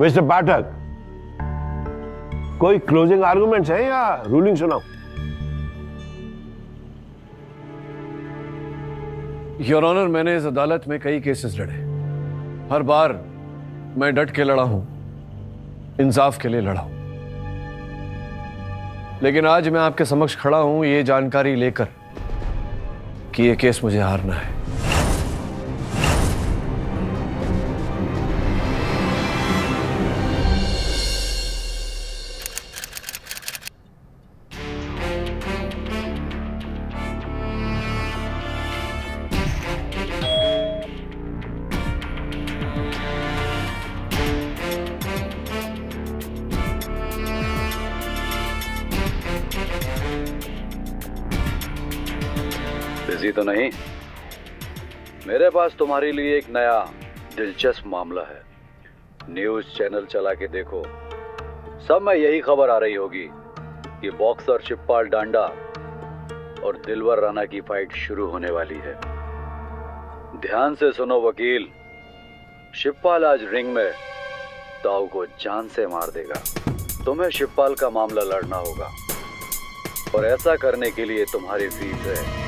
Mister पाठक, कोई closing arguments हैं या रूलिंग सुनाओ? योर ऑनर, मैंने इस अदालत में कई केसेस लड़े। हर बार मैं डट के लड़ा हूं, इंसाफ के लिए लड़ा हूं। लेकिन आज मैं आपके समक्ष खड़ा हूं ये जानकारी लेकर कि ये केस मुझे हारना है। बिजी तो नहीं? मेरे पास तुम्हारे लिए एक नया दिलचस्प मामला है। न्यूज चैनल चला के देखो, सब में यही खबर आ रही होगी कि बॉक्सर शिवपाल डांडा और दिलवर राणा की फाइट शुरू होने वाली है। ध्यान से सुनो वकील, शिवपाल आज रिंग में दाऊ को जान से मार देगा। तुम्हें शिवपाल का मामला लड़ना होगा और ऐसा करने के लिए तुम्हारी फीस है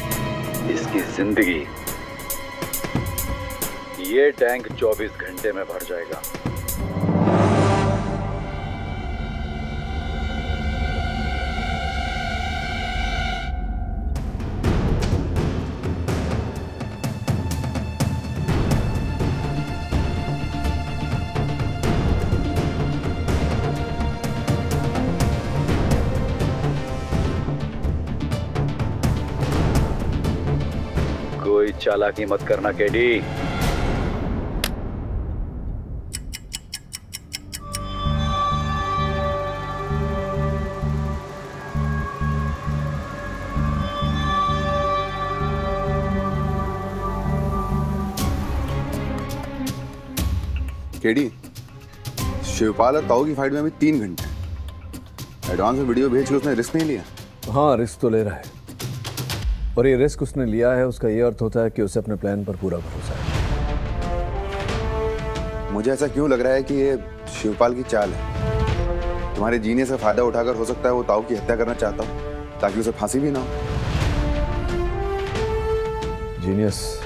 इसकी जिंदगी। ये टैंक 24 घंटे में भर जाएगा। कोई चालाकी मत करना केडी। केडी, शिवपाल और ताऊ की फाइट में अभी 3 घंटे। एडवांस में वीडियो भेज के उसने रिस्क नहीं लिया? हाँ, रिस्क तो ले रहा है, और ये रिस्क उसने लिया है उसका ये अर्थ होता है कि उसे अपने प्लान पर पूरा भरोसा है। मुझे ऐसा क्यों लग रहा है कि ये शिवपाल की चाल है? तुम्हारे जीनियस का फायदा उठाकर हो सकता है वो ताऊ की हत्या करना चाहता हो ताकि उसे फांसी भी ना हो। जीनियस?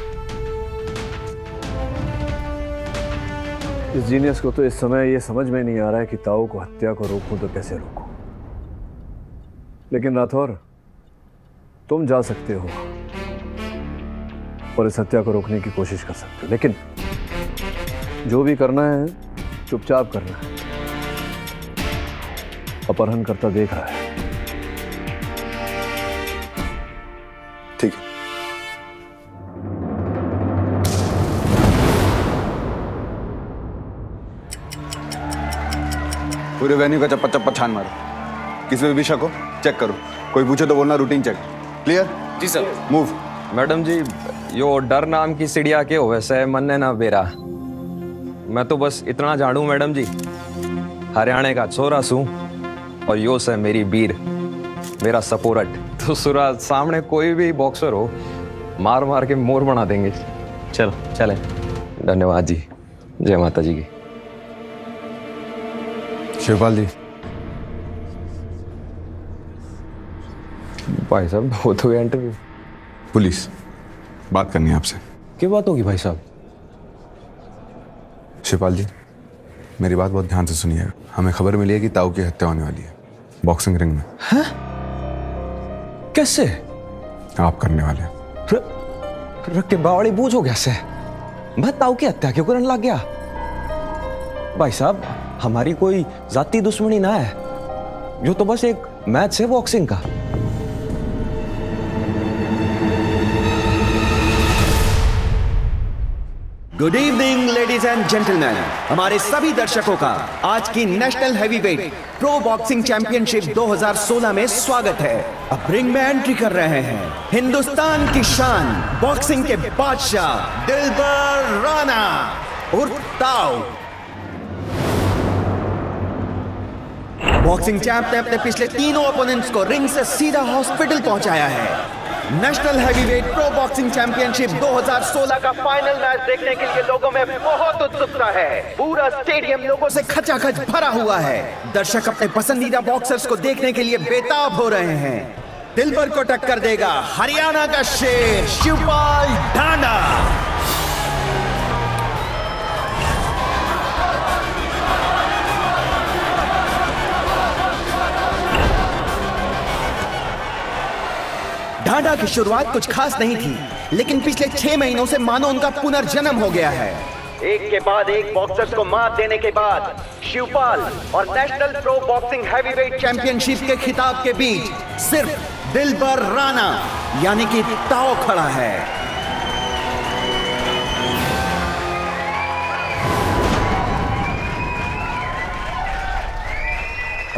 इस जीनियस को तो इस समय ये समझ में नहीं आ रहा है कि ताऊ को हत्या को रोकूं तो कैसे रोकूं। लेकिन राठौर, तुम जा सकते हो और इस हत्या को रोकने की कोशिश कर सकते हो, लेकिन जो भी करना है चुपचाप करना है। अपहरणकर्ता देख रहा है। ठीक है। पूरे वेन्यू का चप्पा चप्पा छान मारो, किसी पे भी शक हो चेक करो, कोई पूछे तो बोलना रूटीन चेक। क्लियर? जी सर। मूव। मैडम जी, यो डर नाम की चिड़िया के हो वैसे मन ने ना बेरा। मैं तो बस इतना जानू मैडम जी, हरियाणा का छोरा सू और यो से मेरी बीर, मेरा सपोर्ट। तो सुरा सामने कोई भी बॉक्सर हो मार मार के मोर बना देंगे। चलो चलें। धन्यवाद जी, जय माता जी की। शिवपाल जी। भाई साहब हो तो गया इंटरव्यू। पुलिस बात करनी है आपसे। क्या बात होगी भाई साहब? शिवपाल जी, मेरी बात बहुत ध्यान से सुनिएगा। हमें खबर मिली है कि ताऊ की हत्या होने वाली है बॉक्सिंग रिंग में। हैं? कैसे? आप करने वाले हैं। रख बावड़ी बूझो कैसे? मैं ताऊ की हत्या क्यों करने लग गया? भाई साहब, हमारी कोई जाती दुश्मनी ना है, जो तो बस एक मैच है बॉक्सिंग का। Good evening ladies and gentleman, हमारे सभी दर्शकों का आज की national heavyweight pro boxing championship 2016 में स्वागत है। अब रिंग में एंट्री कर रहे हैं हिंदुस्तान की शान, बॉक्सिंग के बादशाह दिलबर राणा उर्फ ताऊ। बॉक्सिंग चैंप ने अपने पिछले तीनों ओपोनेंट्स को रिंग से सीधा हॉस्पिटल पहुंचाया है। National heavyweight pro boxing championship 2016 का फाइनल मैच देखने के लिए लोगों में बहुत उत्सुकता है। पूरा स्टेडियम लोगों से खचाखच भरा हुआ है। दर्शक अपने पसंदीदा बॉक्सर्स को देखने के लिए बेताब हो रहे हैं। दिलबर को टक्कर देगा हरियाणा का शेर शिवपाल ढांडा। ढांडा की शुरुआत कुछ खास नहीं थी, लेकिन पिछले 6 महीनों से मानो उनका पुनर्जन्म हो गया है। एक के बाद एक बॉक्सर्स को मात देने के बाद शिवपाल और national pro boxing heavyweight championship के खिताब के बीच सिर्फ दिलबर राणा यानी कि ताओ खड़ा है।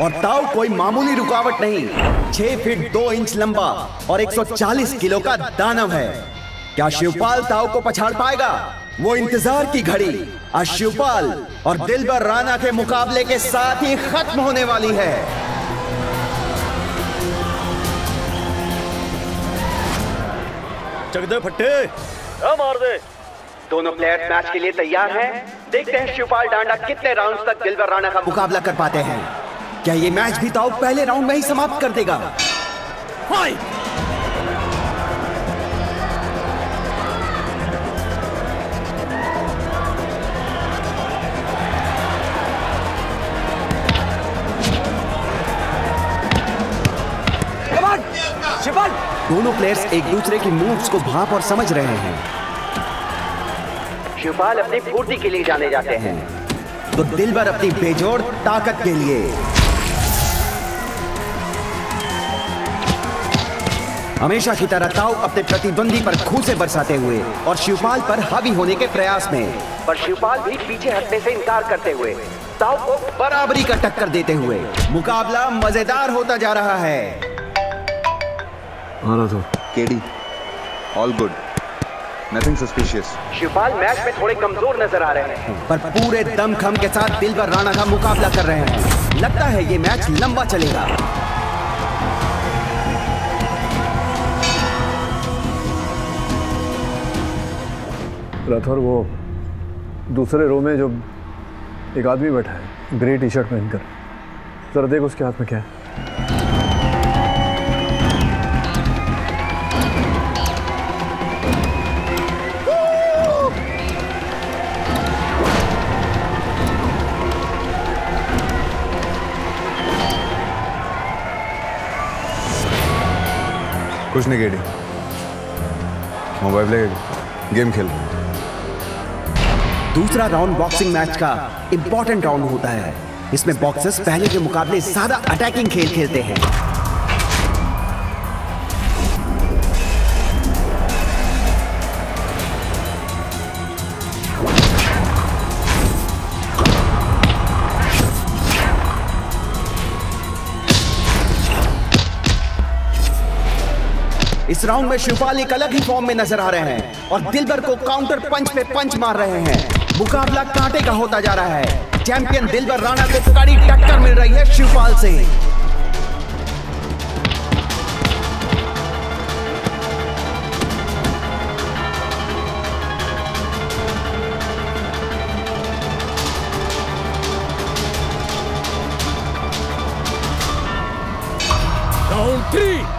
और ताओ कोई मामूली रुकावट नहीं, 6 फीट 2 इंच लंबा और 140 किलो का दानव है। क्या शिवपाल ताओ को पछाड़ पाएगा? वो इंतजार की घड़ी आज शिवपाल और दिलबर राणा के मुकाबले के साथ ही खत्म होने वाली है। चक दे फट्टे, मार दे। दोनों प्लेयर्स मैच के लिए तैयार हैं। देखते हैं शिवपाल ढांडा कितने राउंड्स तक दिलबर राणा का मुकाबला कर पाते हैं। क्या ये मैच भी ताओ पहले राउंड में ही समाप्त कर देगा? फाइट! शिवपाल! दोनों प्लेयर्स एक दूसरे की मूव्स को भांप और समझ रहे हैं। शिवपाल अपनी फुर्ती के लिए जाने जाते हैं, तो दिलबर अपनी बेजोड़ ताकत के लिए। हमेशा की तरह ताओ अपने प्रतिद्वंदी पर खूंसे बरसाते हुए और शिवपाल पर हावी होने के प्रयास में, पर शिवपाल भी पीछे हटने से इनकार करते हुए ताओ को बराबरी का टक्कर देते हुए मुकाबला मजेदार होता जा रहा है। KD, all good, nothing suspicious. Shivpal match में थोड़े कमजोर नजर आ रहे हैं, पर पूरे दमखम के साथ दिलबर राणा का मुकाबला कर रहे हैं। लगता है ये मैच लंबा चलेगा। राठौर, वो दूसरे रो में जो एक आदमी बैठा है ग्रे टी शर्ट पहनकर, जरा देख उसके हाथ में क्या है। कुछ नहीं केडी, मोबाइल ले गेम खेल। दूसरा राउंड बॉक्सिंग मैच का इंपॉर्टेंट राउंड होता है। इसमें बॉक्सर्स पहले के मुकाबले ज्यादा अटैकिंग खेल खेलते हैं। इस राउंड में शिवपाल एक अलग ही फॉर्म में नजर आ रहे हैं और दिलबर को काउंटर पंच पे पंच मार रहे हैं। मुकाबला कांटे का होता जा रहा है। चैंपियन दिलबर राणा को कड़ी टक्कर मिल रही है शिवपाल से। राउंड 3।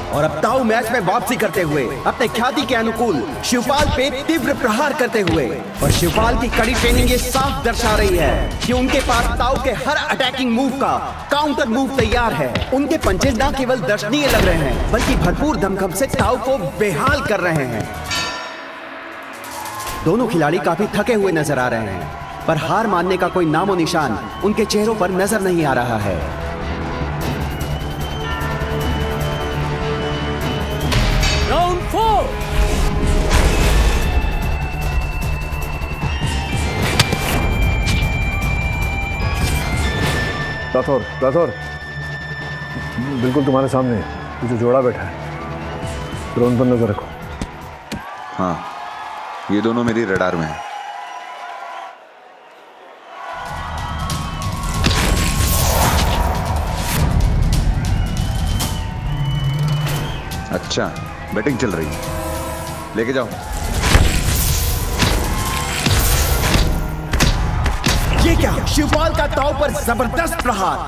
और अब ताऊ मैच में वापसी करते हुए अपने ख्याति के अनुकूल शिवपाल पे तीव्र प्रहार करते हुए, और शिवपाल की कड़ी ट्रेनिंग ये साफ दर्शा रही है कि उनके पास ताऊ के हर अटैकिंग मूव का काउंटर मूव तैयार है। उनके पंचेज न केवल दर्शनीय लग रहे हैं बल्कि भरपूर दमखम से ताऊ को बेहाल कर रहे हैं। दोनों खिलाड़ी काफी थके हुए नजर आ रहे हैं, पर हार मानने का कोई नामो निशान उनके चेहरों पर नजर नहीं आ रहा है। राउंड 4। राठौर, बिल्कुल तुम्हारे सामने ये जो जोड़ा बैठा है, ड्रोन पर नजर रखो। हाँ, ये दोनों मेरी रडार में है। अच्छा, बैटिंग चल रही है, लेके जाओ। ये क्या, शिवपाल का ताऊ पर जबरदस्त प्रहार।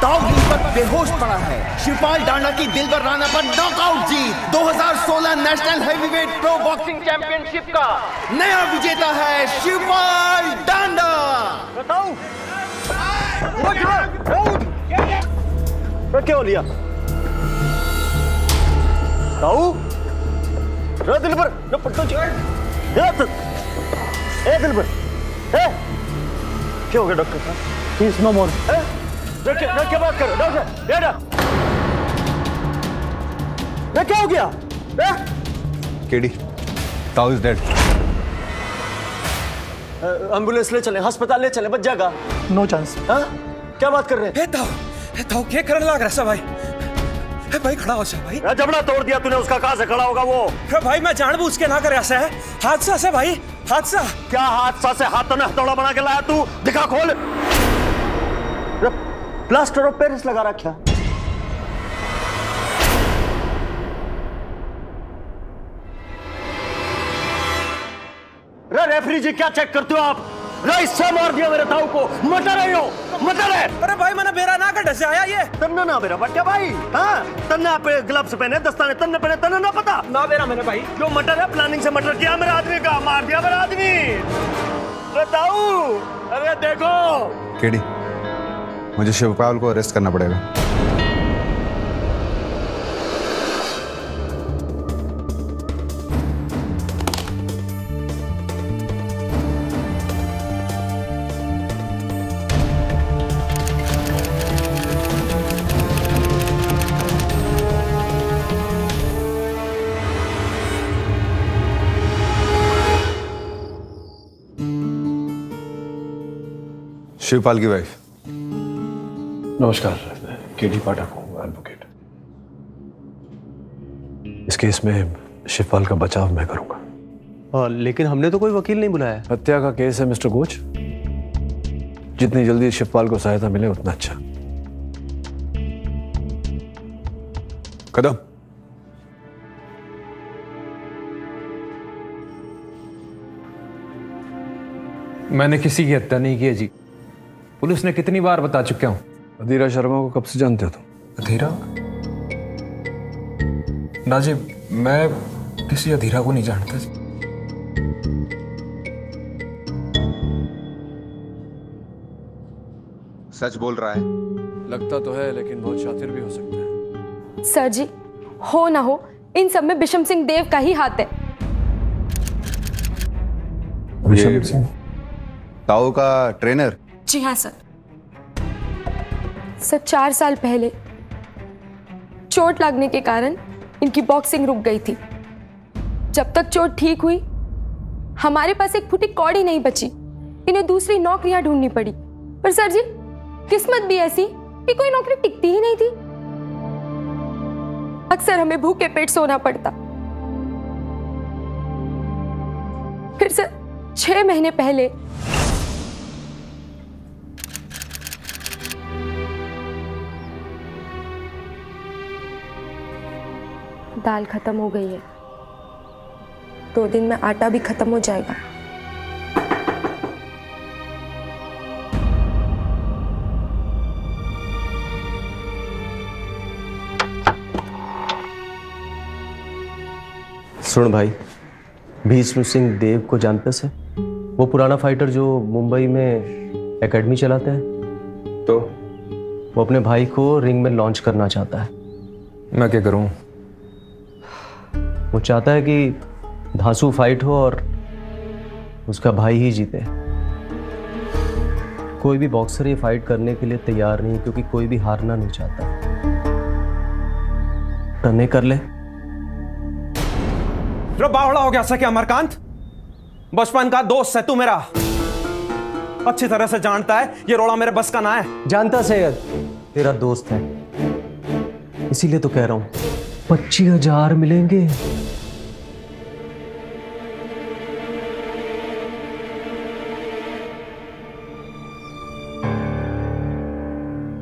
ताऊ गिल पर बेहोश पड़ा है। शिवपाल डांडा की दिलबर राणा पर नॉकआउट जीत। 2016 national heavyweight pro boxing championship का नया विजेता है शिवपाल डांडा। क्या हो लिया ताऊ? दिल पर पट्टो दिल पर क्या हो गया डॉक्टर साहब? इस नो मोर। क्या बात करो डॉक्टर? क्या हो गया? केडी, ताऊ इज डेड। एम्बुलेंस ले चले, अस्पताल ले चले, बच जाएगा। No chance. क्या बात कर रहे हैं? ताऊ क्या करने लग रहा है भाई? भाई खड़ा हो भाई। जबड़ा तोड़ दिया तूने उसका, कहां से खड़ा होगा वो? भाई मैं जानबूझ के ना कर ऐसा है, हादसा से भाई, हादसा। क्या हादसा से? हाथ तो ने हथौड़ा बना के लाया तू, दिखा खोल। प्लास्टर ऑफ पेरिस लगा रखा। रेफरी जी क्या चेक करते हो आप? इससे मार दिया मेरे ताऊ को। मटर है यो, मटर है। अरे भाई मैंने बेरा ना कट से आया ये। तन्ना ना बेरा बट्टा भाई। हाँ, तन्ना पे ग्लव्स पहने, दस्ताने तन्ने पहने, तन्ना ना पता ना बेरा मेरे भाई। जो मटर है, प्लानिंग से मटर किया मेरे आदमी का, मार दिया मेरा आदमी। बताऊ, अरे देखो केडी, मुझे शिवपाल को अरेस्ट करना पड़ेगा। शिवपाल की वाइफ। नमस्कार, केडी पाठक हूँ, एडवोकेट। इस केस में शिवपाल का बचाव मैं करूंगा। लेकिन हमने तो कोई वकील नहीं बुलाया। हत्या का केस है मिस्टर कोच, जितनी जल्दी शिवपाल को सहायता मिले उतना अच्छा। कदम, मैंने किसी की हत्या नहीं की है जी, पुलिस ने कितनी बार बता चुका हूं। अधीरा शर्मा को कब से जानते हो तुम? अधीरा? ना जी, मैं किसी अधीरा को नहीं जानता जी। सच बोल रहा है? लगता तो है, लेकिन बहुत शातिर भी हो सकता है। सर जी, हो ना हो, इन सब में बिशम सिंह देव का ही हाथ है। बिशम सिंह ताऊ का ट्रेनर? जी हाँ सर। 4 साल पहले चोट लगने के कारण इनकी बॉक्सिंग रुक गई थी। जब तक चोट ठीक हुई, हमारे पास एक फुटी कौड़ी नहीं बची। इन्हें दूसरी नौकरियां ढूंढनी पड़ी। पर सर जी, किस्मत भी ऐसी कि कोई नौकरी टिकती ही नहीं थी। अक्सर हमें भूखे पेट सोना पड़ता। फिर सर 6 महीने पहले दाल खत्म हो गई है। 2 दिन में आटा भी खत्म हो जाएगा। सुन भाई, भीष्म सिंह देव को जानते से? वो पुराना फाइटर जो मुंबई में एकेडमी चलाते हैं। तो वो अपने भाई को रिंग में लॉन्च करना चाहता है। मैं क्या करूं? वो चाहता है कि धांसू फाइट हो और उसका भाई ही जीते। कोई भी बॉक्सर ये फाइट करने के लिए तैयार नहीं, क्योंकि कोई भी हारना नहीं चाहता। टर्ने कर ले। बावड़ा हो गया क्या अमरकांत? बचपन का दोस्त है तू मेरा, अच्छी तरह से जानता है ये रोड़ा मेरे बस का ना है। जानता सैयद, तेरा दोस्त है, इसीलिए तो कह रहा हूं 25,000 मिलेंगे।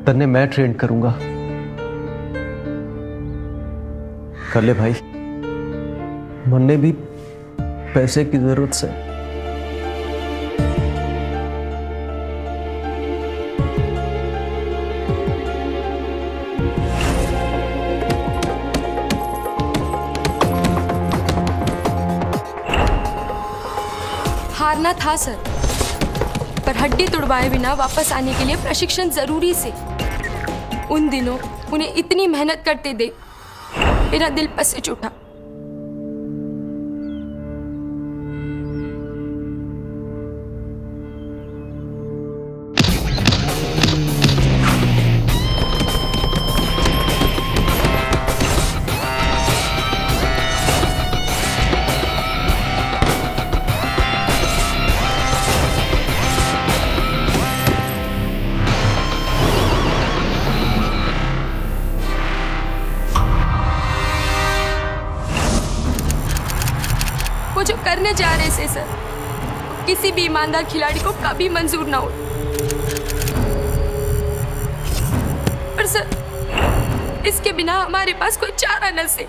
तन्ने मैं ट्रेन करूंगा, कर ले भाई, मन्ने भी पैसे की जरूरत से। हारना था सर, पर हड्डी तुड़वाए बिना वापस आने के लिए प्रशिक्षण जरूरी से। उन दिनों उन्हें इतनी मेहनत करते देख मेरा दिल पसीज उठा। वो जो करने जा रहे थे सर, किसी भी ईमानदार खिलाड़ी को कभी मंजूर ना हो। पर सर, इसके बिना हमारे पास कोई चारा न से।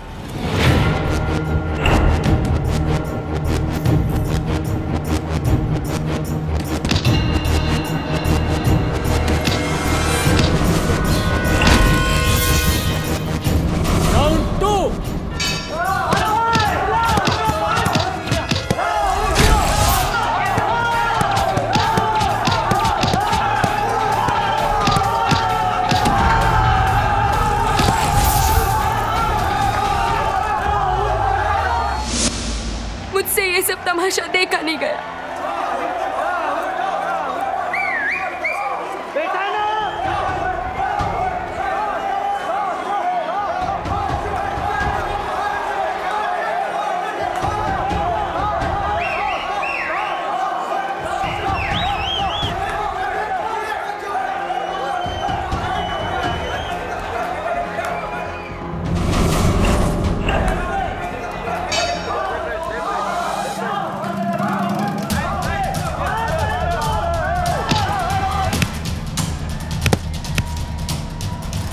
मुझसे ये सब तमाशा देखा नहीं गया।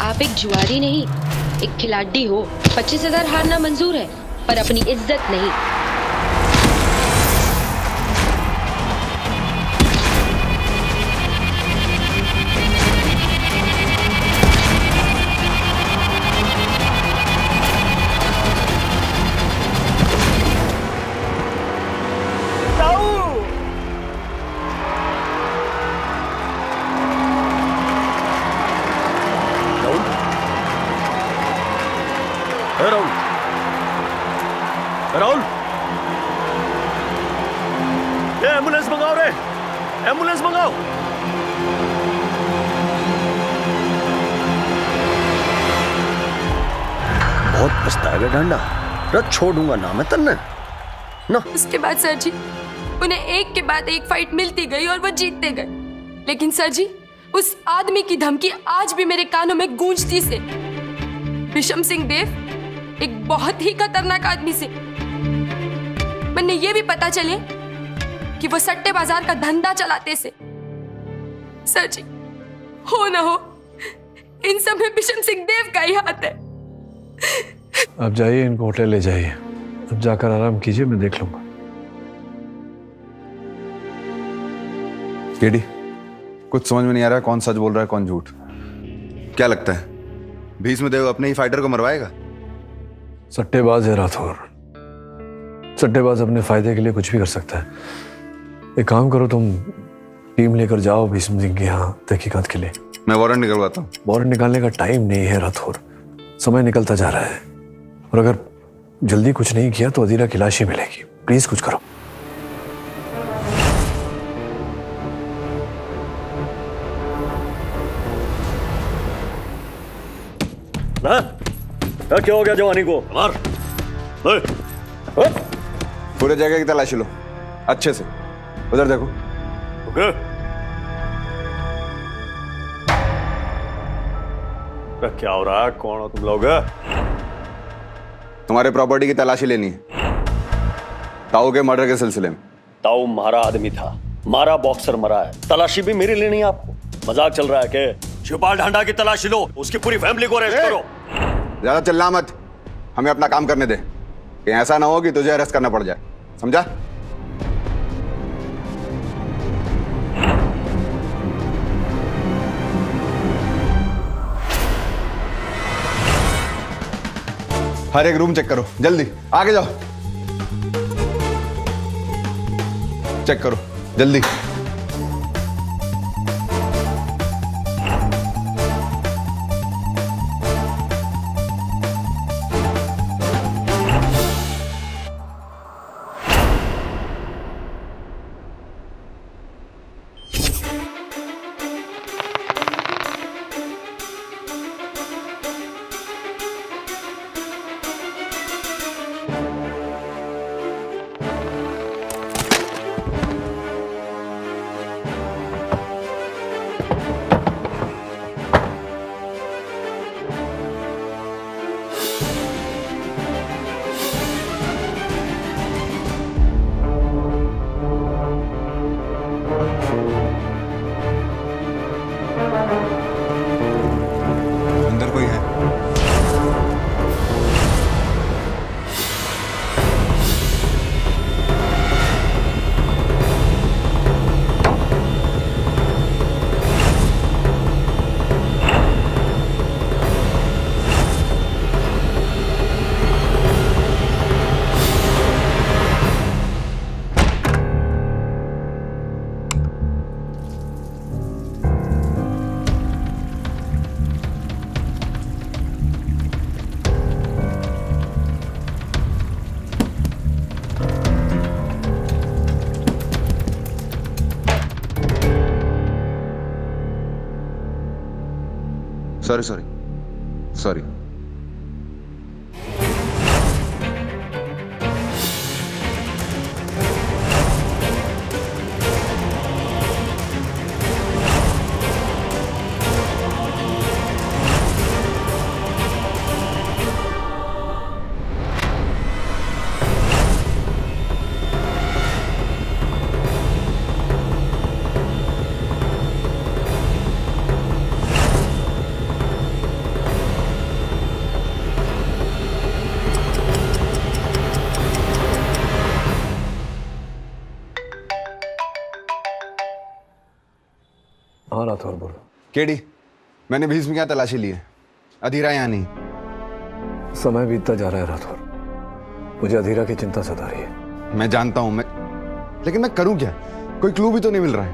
आप एक जुआरी नहीं, एक खिलाड़ी हो। 25,000 हारना मंजूर है, पर अपनी इज्जत नहीं। राहुल, ये एम्बुलेंस मंगाओ रे, एम्बुलेंस मंगाओ। बहुत पछताएगा डांडा, रथ छोड़ूंगा ना मैं तन्ने ना। उसके बाद सर जी, उन्हें एक के बाद एक फाइट मिलती गई और वो जीतते गए। लेकिन सर जी, उस आदमी की धमकी आज भी मेरे कानों में गूंजती से। विशम सिंह देव एक बहुत ही खतरनाक आदमी से। मैंने ये भी पता चले कि वो सट्टे बाजार का धंधा चलाते से। सर जी, हो ना हो, इन सब में विशम सिंह देव का ही हाथ है। आप जाइए, इनको होटल ले जाइए। अब जाकर आराम कीजिए, मैं देख लूंगा। केडी, कुछ समझ में नहीं आ रहा है, कौन सच बोल रहा है कौन झूठ। क्या लगता है भीष्मदेव अपने ही फाइटर को मरवाएगा? सट्टेबाज है राठौर। सट्टेबाज अपने फायदे के लिए कुछ भी कर सकता है। एक काम करो, तुम टीम लेकर जाओ भीष्म सिंह के यहाँ तहकीकात के लिए। मैं वारंट निकलवाता हूँ। वारंट निकालने का टाइम नहीं है राठौर, समय निकलता जा रहा है। और अगर जल्दी कुछ नहीं किया तो अदीरा की लाश ही मिलेगी। प्लीज कुछ करो। ना क्या हो गया जवानी को? मार। पूरे जगह की तलाशी लो अच्छे से। उधर देखो। ओके। क्या हो रहा है? कौन हो तुम लोग? तुम्हारे प्रॉपर्टी की तलाशी लेनी है, ताऊ के मर्डर के सिलसिले में। ताऊ मारा आदमी था, मारा बॉक्सर मरा है, तलाशी भी मेरी लेनी है आपको? मजाक चल रहा है क्या? शिवपाल ढांडा की तलाशी लो, उसकी पूरी फैमिली को अरेस्ट करो। ज्यादा चिल्ला मत, हमें अपना काम करने दे, कि ऐसा ना हो कि तुझे अरेस्ट करना पड़ जाए, समझा? हर एक रूम चेक करो, जल्दी आगे जाओ। चेक करो जल्दी। अंदर कोई है? सॉरी। हाँ राठौर बोलो। केडी, मैंने 20 में क्या तलाशी ली है, अधीरा यहाँ नहीं। समय बीतता जा रहा है राठौर, मुझे अधीरा की चिंता सता रही है। मैं जानता हूं, लेकिन मैं करूं क्या? कोई क्लू भी तो नहीं मिल रहा है।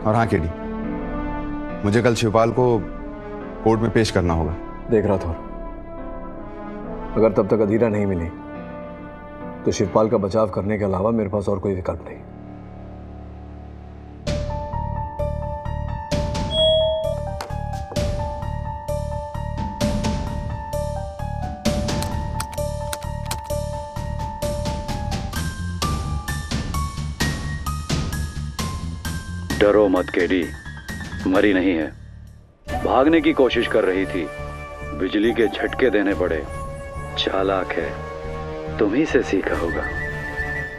और हाँ केडी, मुझे कल शिवपाल को कोर्ट में पेश करना होगा। देख राठौर, अगर तब तक अधीरा नहीं मिली तो शिवपाल का बचाव करने के अलावा मेरे पास और कोई विकल्प नहीं। डरो मत केडी, मरी नहीं है। भागने की कोशिश कर रही थी, बिजली के झटके देने पड़े। चालाक है, तुम्ही से सीखा होगा।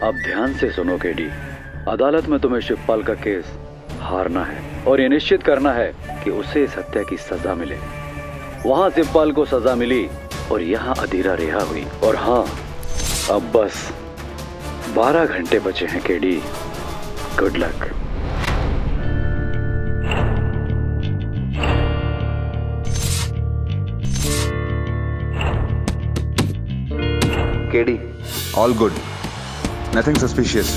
अब ध्यान से सुनो केडी, अदालत में तुम्हें शिवपाल का केस हारना है और ये निश्चित करना है कि उसे इस हत्या की सजा मिले। वहां शिवपाल को सजा मिली और यहाँ अधीरा रिहा हुई। और हाँ, अब बस 12 घंटे बचे हैं KD. Good luck. KD, all good, nothing suspicious.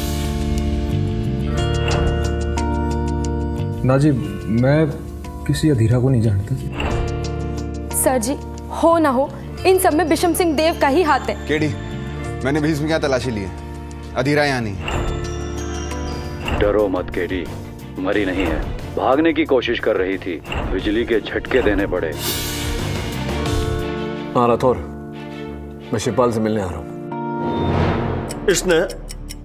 ना जी, मैं किसी अधीरा को नहीं जानता। सर जी, हो ना हो, इन सब में विषम सिंह देव का ही हाथ है। केडी, मैंने 20 में क्या तलाशी ली है, अधीरा यहाँ नहीं। डरो मत केडी, मरी नहीं है। भागने की कोशिश कर रही थी, बिजली के झटके देने पड़े। हाँ राठौर, मैं शिवपाल से मिलने आ रहा हूं। इसने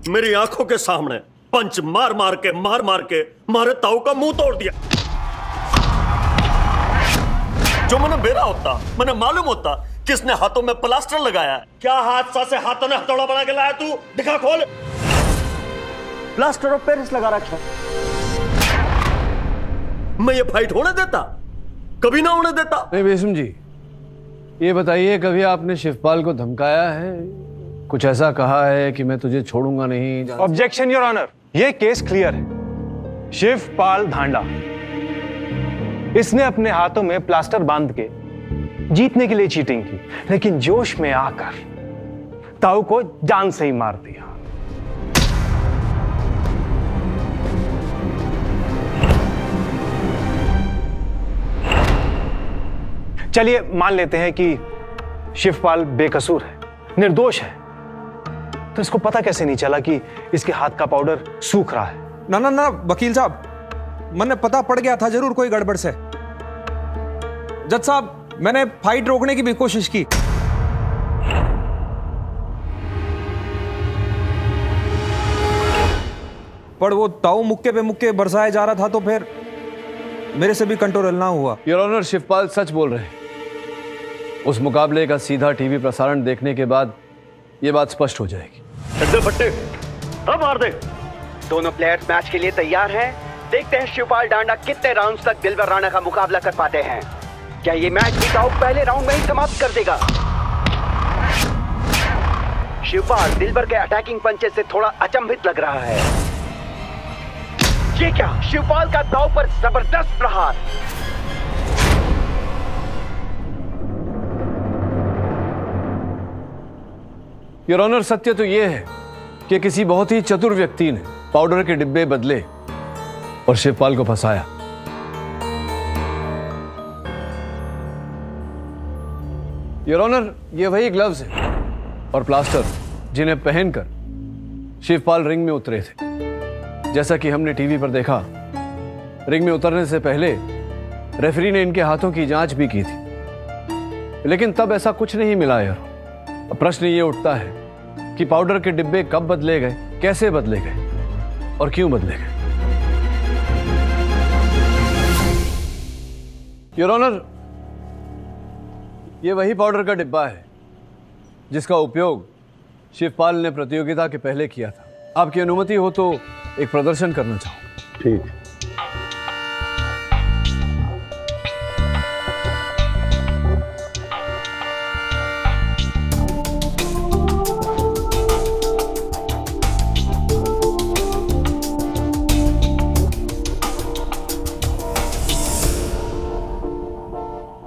मेरी आंखों के सामने पंच मार मार के मारे ताऊ का मुंह तोड़ दिया। जो मैंने बेरा होता, मैंने मालूम होता किसने हाथों में प्लास्टर लगाया। क्या हादसा से हाथों ने हथौड़ा बना के लाया? तू दिखा, खोल। प्लास्टर ऑफ पेरिस लगा रखा। मैं ये फाइट होने देता? कभी ना होने देता। नहीं बेसम जी, ये बताइए, कभी आपने शिवपाल को धमकाया है? कुछ ऐसा कहा है कि मैं तुझे छोड़ूंगा नहीं? ऑब्जेक्शन योर ऑनर, ये केस क्लियर है। शिवपाल धांडा, इसने अपने हाथों में प्लास्टर बांध के जीतने के लिए चीटिंग की, लेकिन जोश में आकर ताऊ को जान से ही मार दिया। चलिए मान लेते हैं कि शिवपाल बेकसूर है, निर्दोष है, तो इसको पता कैसे नहीं चला कि इसके हाथ का पाउडर सूख रहा है? ना ना ना वकील साहब, मैंने पता पड़ गया था जरूर कोई गड़बड़ से। जज साहब, मैंने फाइट रोकने की भी कोशिश की, पर वो ताऊ मुक्के पे मुक्के बरसाया जा रहा था, तो फिर मेरे से भी कंट्रोल ना हुआ। योर ऑनर, शिवपाल सच बोल रहे हैं। उस मुकाबले का सीधा टीवी प्रसारण देखने के बाद ये बात स्पष्ट हो जाएगी। फट्टे अब मार दे। दोनों प्लेयर्स मैच के लिए तैयार हैं। देखते हैं शिवपाल डांडा कितने राउंड्स तक दिलबर राणा का मुकाबला कर पाते हैं। क्या ये मैच भी ताऊ पहले राउंड में ही समाप्त कर देगा? शिवपाल दिलबर के अटैकिंग पंचेस से थोड़ा अचंभित लग रहा है। ये क्या, शिवपाल का ताऊ पर जबरदस्त प्रहार। योर ऑनर, सत्य तो यह है कि किसी बहुत ही चतुर व्यक्ति ने पाउडर के डिब्बे बदले और शिवपाल को फंसाया। योर ऑनर, ये वही ग्लव्स हैं और प्लास्टर जिन्हें पहनकर शिवपाल रिंग में उतरे थे। जैसा कि हमने टीवी पर देखा, रिंग में उतरने से पहले रेफरी ने इनके हाथों की जांच भी की थी, लेकिन तब ऐसा कुछ नहीं मिला। यार, अब प्रश्न ये उठता है कि पाउडर के डिब्बे कब बदले गए, कैसे बदले गए और क्यों बदले गए? योर ऑनर, ये वही पाउडर का डिब्बा है जिसका उपयोग शिवपाल ने प्रतियोगिता के पहले किया था। आपकी अनुमति हो तो एक प्रदर्शन करना चाहूंगा। ठीक।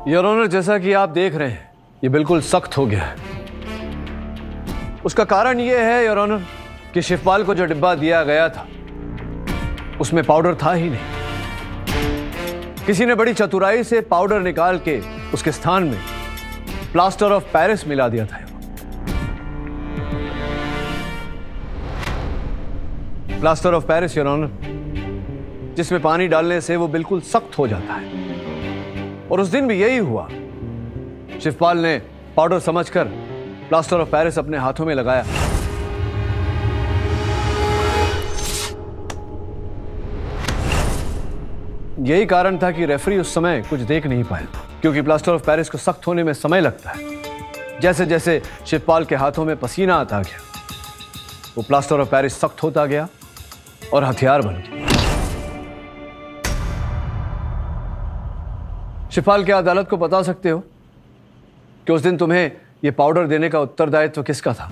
योर ऑनर, जैसा कि आप देख रहे हैं, ये बिल्कुल सख्त हो गया है। उसका कारण यह है योर ऑनर कि शिवपाल को जो डिब्बा दिया गया था उसमें पाउडर था ही नहीं। किसी ने बड़ी चतुराई से पाउडर निकाल के उसके स्थान में प्लास्टर ऑफ पेरिस मिला दिया था। Plaster of Paris your honour, जिसमें पानी डालने से वो बिल्कुल सख्त हो जाता है। और उस दिन भी यही हुआ। शिवपाल ने पाउडर समझकर प्लास्टर ऑफ पेरिस अपने हाथों में लगाया। यही कारण था कि रेफरी उस समय कुछ देख नहीं पाया, क्योंकि प्लास्टर ऑफ पेरिस को सख्त होने में समय लगता है। जैसे जैसे शिवपाल के हाथों में पसीना आता गया, वो प्लास्टर ऑफ पेरिस सख्त होता गया और हथियार बन गया। शिवपाल, क्या अदालत को बता सकते हो कि उस दिन तुम्हें यह पाउडर देने का उत्तरदायित्व किसका था?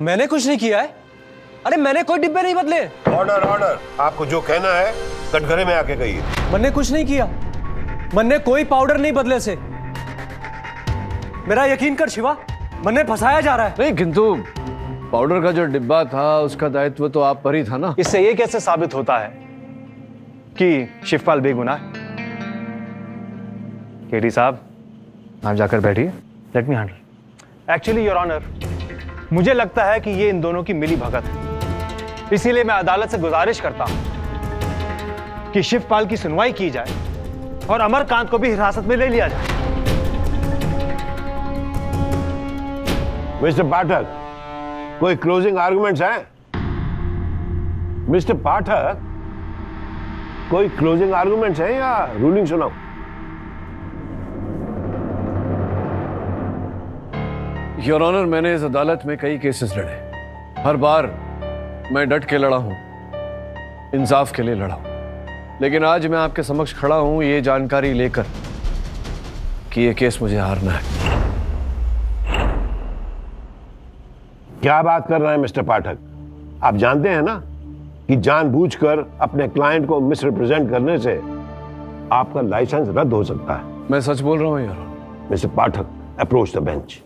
मैंने कुछ नहीं किया है। अरे मैंने कोई डिब्बे नहीं बदले। ऑर्डर ऑर्डर, आपको जो कहना है कटघरे में आके कहिए। मैंने कुछ नहीं किया, मैंने कोई पाउडर नहीं बदले से। मेरा यकीन कर शिवा, मैंने फंसाया जा रहा है। नहीं, किंतु पाउडर का जो डिब्बा था उसका दायित्व तो आप पर ही था ना। इससे ये कैसे साबित होता है कि शिवपाल बेगुनाह है? केडी साहब, आप जाकर बैठिए। Let me handle. Actually your honour, मुझे लगता है कि ये इन दोनों की मिली भगत है। इसीलिए मैं अदालत से गुजारिश करता हूं कि शिवपाल की सुनवाई की जाए और अमरकांत को भी हिरासत में ले लिया जाए। मिस्टर पाठक, कोई क्लोजिंग आर्गुमेंट्स हैं? मिस्टर पाठक, कोई क्लोजिंग आर्गुमेंट्स हैं या रूलिंग सुनाओ? योर ऑनर, मैंने इस अदालत में कई केसेस लड़े। हर बार मैं डट के लड़ा हूं, इंसाफ के लिए लड़ा हूं। लेकिन आज मैं आपके समक्ष खड़ा हूं ये जानकारी लेकर कि ये केस मुझे हारना है। क्या बात कर रहे हैं मिस्टर पाठक? आप जानते हैं ना कि जानबूझकर अपने क्लाइंट को मिसरिप्रेजेंट करने से आपका लाइसेंस रद्द हो सकता है। मैं सच बोल रहा हूं your honour. Mister Pathak, approach the bench.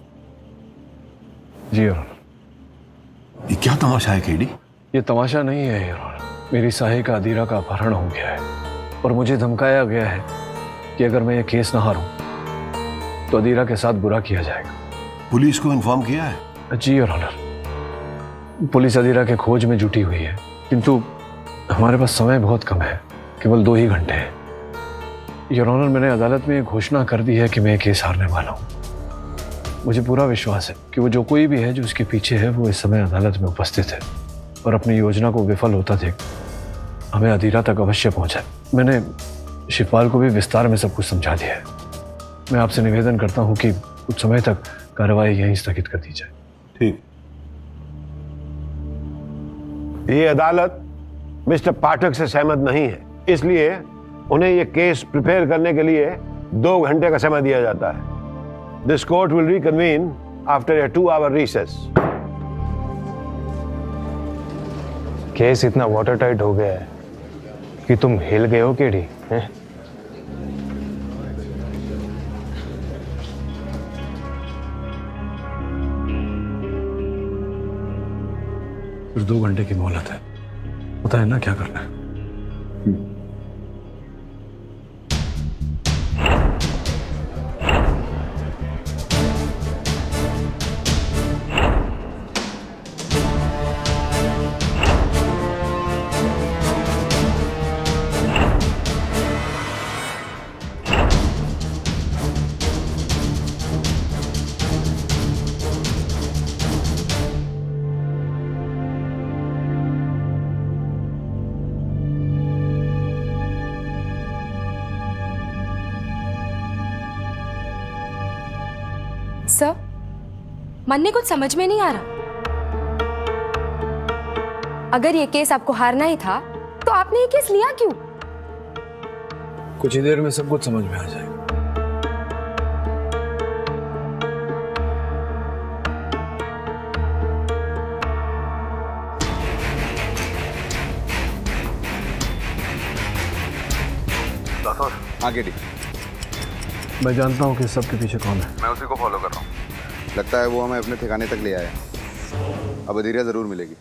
जी योर ऑनर। ये क्या तमाशा है केडी? ये तमाशा नहीं है योर ऑनर। मेरी साहिका अदीरा का अपहरण हो गया है और मुझे धमकाया गया है कि अगर मैं ये केस ना हारूं तो अदीरा के साथ बुरा किया जाएगा। पुलिस को इन्फॉर्म किया है? जी योर ऑनर। पुलिस अदीरा के खोज में जुटी हुई है, किंतु हमारे पास समय बहुत कम है, केवल 2 ही घंटे हैं। योर ऑनर, मैंने अदालत में घोषणा कर दी है कि मैं ये केस हारने वाला हूँ। मुझे पूरा विश्वास है कि वो जो कोई भी है जो उसके पीछे है वो इस समय अदालत में उपस्थित है और अपनी योजना को विफल होता देख हमें अदीरा तक अवश्य पहुंचाए। मैंने शिवपाल को भी विस्तार में सब कुछ समझा दिया है। मैं आपसे निवेदन करता हूं कि कुछ समय तक कार्रवाई यहीं स्थगित कर दी जाए। ठीक। ये अदालत मिस्टर पाठक से सहमत नहीं है, इसलिए उन्हें ये केस प्रिपेयर करने के लिए 2 घंटे का समय दिया जाता है। This court will reconvene after a 2-hour recess. Case इतना वाटर टाइट हो गया है कि तुम हिल गए हो केडी। फिर 2 घंटे की मोहलत है, पता है ना क्या करना है। सर, मन ने कुछ समझ में नहीं आ रहा। अगर ये केस आपको हारना ही था तो आपने ये केस लिया क्यों? कुछ ही देर में सब कुछ समझ में आ जाएगा। हाँ केडी, मैं जानता हूँ कि सबके पीछे कौन है। मैं उसी को फॉलो कर रहा हूँ। लगता है वो हमें अपने ठिकाने तक ले आया। अब अदीरा जरूर मिलेगी।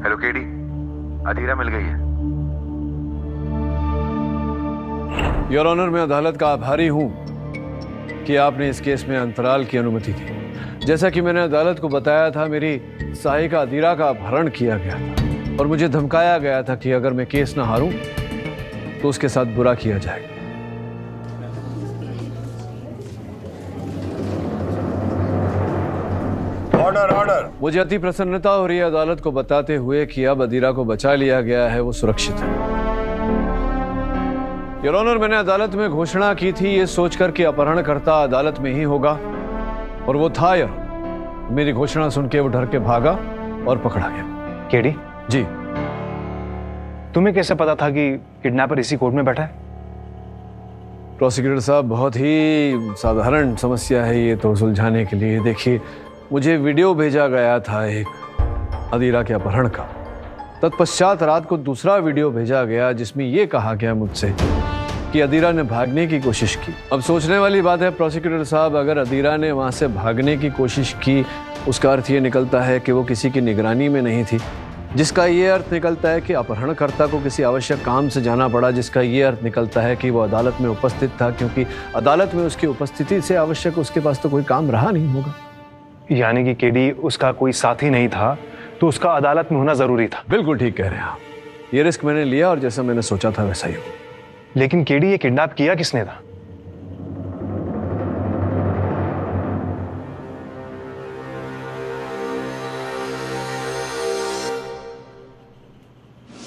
हेलो केडी, अदीरा मिल गई है। योर ऑनर, मैं अदालत का आभारी हूं कि आपने इस केस में अंतराल की अनुमति दी। जैसा कि मैंने अदालत को बताया था, मेरी साहिका अदीरा का अपहरण किया गया था और मुझे धमकाया गया था कि अगर मैं केस ना हारूं तो उसके साथ बुरा किया जाएगा। Order, order. मुझे अति प्रसन्नता हो रही है अदालत को बताते हुए कि अब अदीरा को बचा लिया गया है, वो सुरक्षित है। योर ऑनर, मैंने अदालत में घोषणा की थी ये सोचकर कि अपहरणकर्ता अदालत में ही होगा, और वो था योर। मेरी घोषणा सुन के वो डर के भागा और पकड़ा गया। केडी जी, तुम्हें कैसे पता था कि किडनैपर इसी कोर्ट में बैठा है? प्रोसिक्यूटर साहब, बहुत ही साधारण समस्या है ये तो सुलझाने के लिए। देखिए, मुझे वीडियो भेजा गया था एक अदीरा के अपहरण का। तत्पश्चात रात को दूसरा वीडियो भेजा गया जिसमें ये कहा गया मुझसे कि अदीरा ने भागने की कोशिश की। अब सोचने वाली बात है प्रोसिक्यूटर साहब, अगर अदीरा ने वहाँ से भागने की कोशिश की, उसका अर्थ ये निकलता है कि वो किसी की निगरानी में नहीं थी, जिसका ये अर्थ निकलता है कि अपहरणकर्ता को किसी आवश्यक काम से जाना पड़ा, जिसका ये अर्थ निकलता है कि वो अदालत में उपस्थित था, क्योंकि अदालत में उसकी उपस्थिति से आवश्यक उसके पास तो कोई काम रहा नहीं होगा। यानी कि केडी उसका कोई साथी नहीं था, तो उसका अदालत में होना जरूरी था। बिल्कुल ठीक कह रहे हैं आप। ये रिस्क मैंने लिया और जैसा मैंने सोचा था वैसा ही हुआ। लेकिन केडी, ये किडनैप किया किसने था?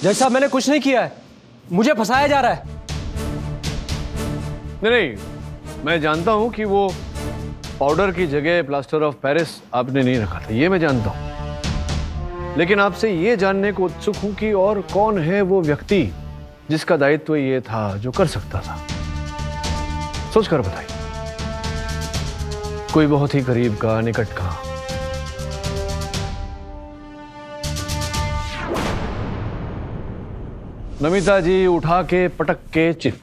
जज साहब, मैंने कुछ नहीं किया है, मुझे फंसाया जा रहा है। नहीं, मैं जानता हूं कि वो पाउडर की जगह प्लास्टर ऑफ पेरिस आपने नहीं रखा था, ये मैं जानता हूं। लेकिन आपसे ये जानने को उत्सुक हूं कि और कौन है वो व्यक्ति जिसका दायित्व ये था, जो कर सकता था। सोच कर बताइए, कोई बहुत ही करीब का, निकट का। नमिता जी उठा के पटक के चित।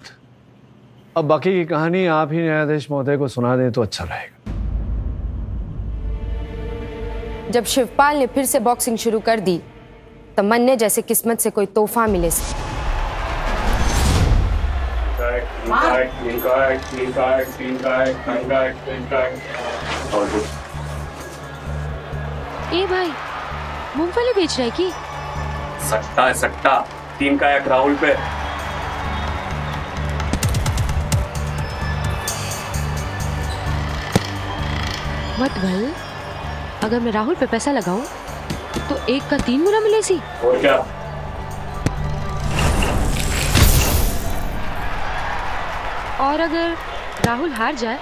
अब बाकी की कहानी आप ही न्यायाधीश महोदय को सुना दें तो अच्छा रहेगा। जब शिवपाल ने फिर से बॉक्सिंग शुरू कर दी तब मन्ने जैसे किस्मत से कोई तोहफा मिले से। ए भाई, मूंगफली बेच रहा है कि? सट्टा है सट्टा, 3 का 1 राहुल पे। मत भल, अगर मैं राहुल पे पैसा लगाऊं तो 1 का 3 गुना मिले सी। और क्या? और अगर राहुल हार जाए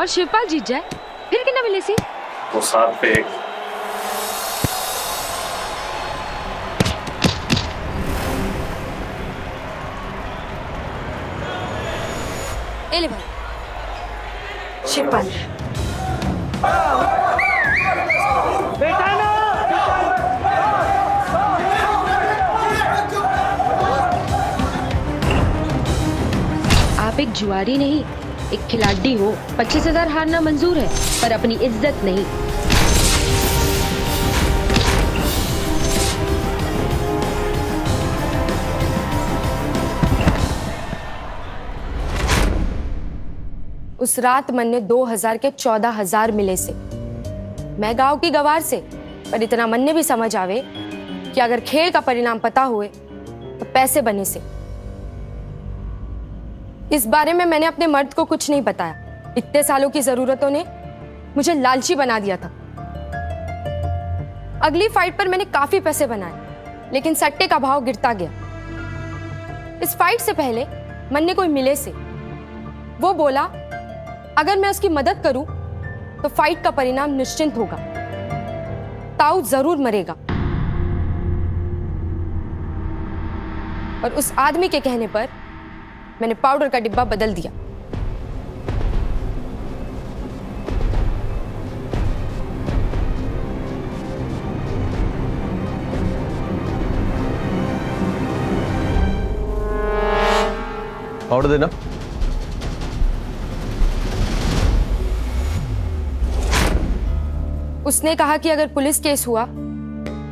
और शिवपाल जीत जाए फिर कितना मिले सी? तो 7 पे 1। ले भाई, शिवपाल। आप एक जुआरी नहीं, एक खिलाड़ी हो। 25,000 हारना मंजूर है, पर अपनी इज्जत नहीं। उस रात मन्ने 2000 के 14,000 मिले से। मैं गांव की गवार से, पर इतना मन्ने भी समझ आवे कि अगर खेल का परिणाम पता हुए तो पैसे बने से। इस बारे में मैंने अपने मर्द को कुछ नहीं बताया। इतने सालों की जरूरतों ने मुझे लालची बना दिया था। अगली फाइट पर मैंने काफी पैसे बनाए, लेकिन सट्टे का भाव गिरता गया। इस फाइट से पहले मन्ने कोई मिले से, वो बोला अगर मैं उसकी मदद करूं तो फाइट का परिणाम निश्चिंत होगा, ताऊ जरूर मरेगा। और उस आदमी के कहने पर मैंने पाउडर का डिब्बा बदल दिया। पाउडर देना। उसने कहा कि अगर पुलिस केस हुआ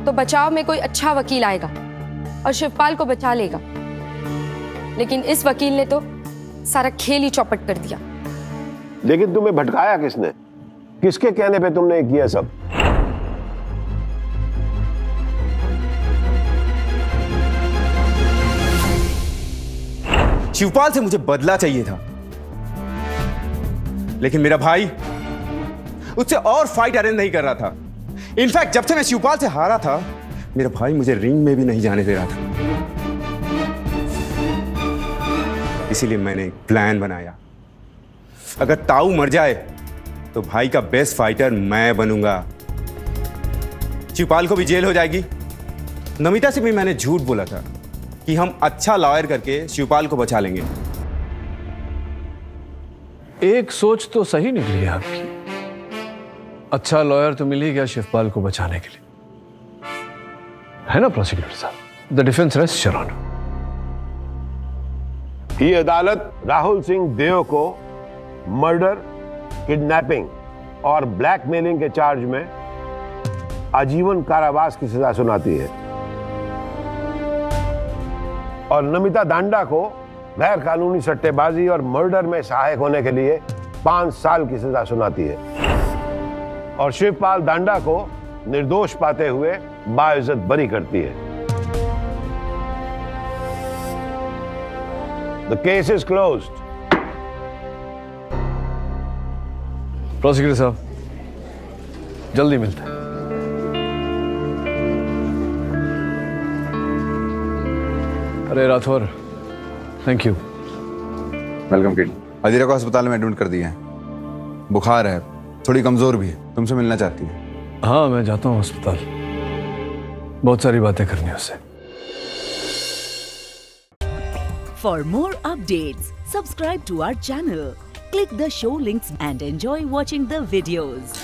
तो बचाव में कोई अच्छा वकील आएगा और शिवपाल को बचा लेगा। लेकिन इस वकील ने तो सारा खेल ही चौपट कर दिया। लेकिन तुम्हें भटकाया किसने? किसके कहने पे तुमने किया सब? शिवपाल से मुझे बदला चाहिए था, लेकिन मेरा भाई उससे और फाइट अरेंज नहीं कर रहा था। इनफैक्ट जब से मैं शिवपाल से हारा था, मेरा भाई मुझे रिंग में भी नहीं जाने दे रहा था। इसीलिए मैंने एक प्लान बनाया। अगर ताऊ मर जाए तो भाई का बेस्ट फाइटर मैं बनूंगा। शिवपाल को भी जेल हो जाएगी। नमिता से भी मैंने झूठ बोला था कि हम अच्छा लॉयर करके शिवपाल को बचा लेंगे। एक सोच तो सही निकली है आपकी। अच्छा लॉयर तो मिल ही गया शिवपाल को बचाने के लिए, है ना प्रोसिक्यूटर साहब? The defence rest your honour. ये अदालत राहुल सिंह देव को मर्डर, किडनैपिंग और ब्लैकमेलिंग के चार्ज में आजीवन कारावास की सजा सुनाती है और नमिता दांडा को गैर कानूनी सट्टेबाजी और मर्डर में सहायक होने के लिए 5 साल की सजा सुनाती है और शिवपाल दांडा को निर्दोष पाते हुए बाइज्जत बरी करती है। The case is closed. Prosecutor साहब, जल्दी मिलते हैं। अरे Rathore, thank you. Welcome kid. Adhira को अस्पताल में एडमिट कर दिया है, बुखार है, थोड़ी कमजोर भी है, तुमसे मिलना चाहती है। हाँ, मैं जाता हूँ अस्पताल, बहुत सारी बातें करनी है उससे। For more updates, subscribe to our channel, click the show links and enjoy watching the videos.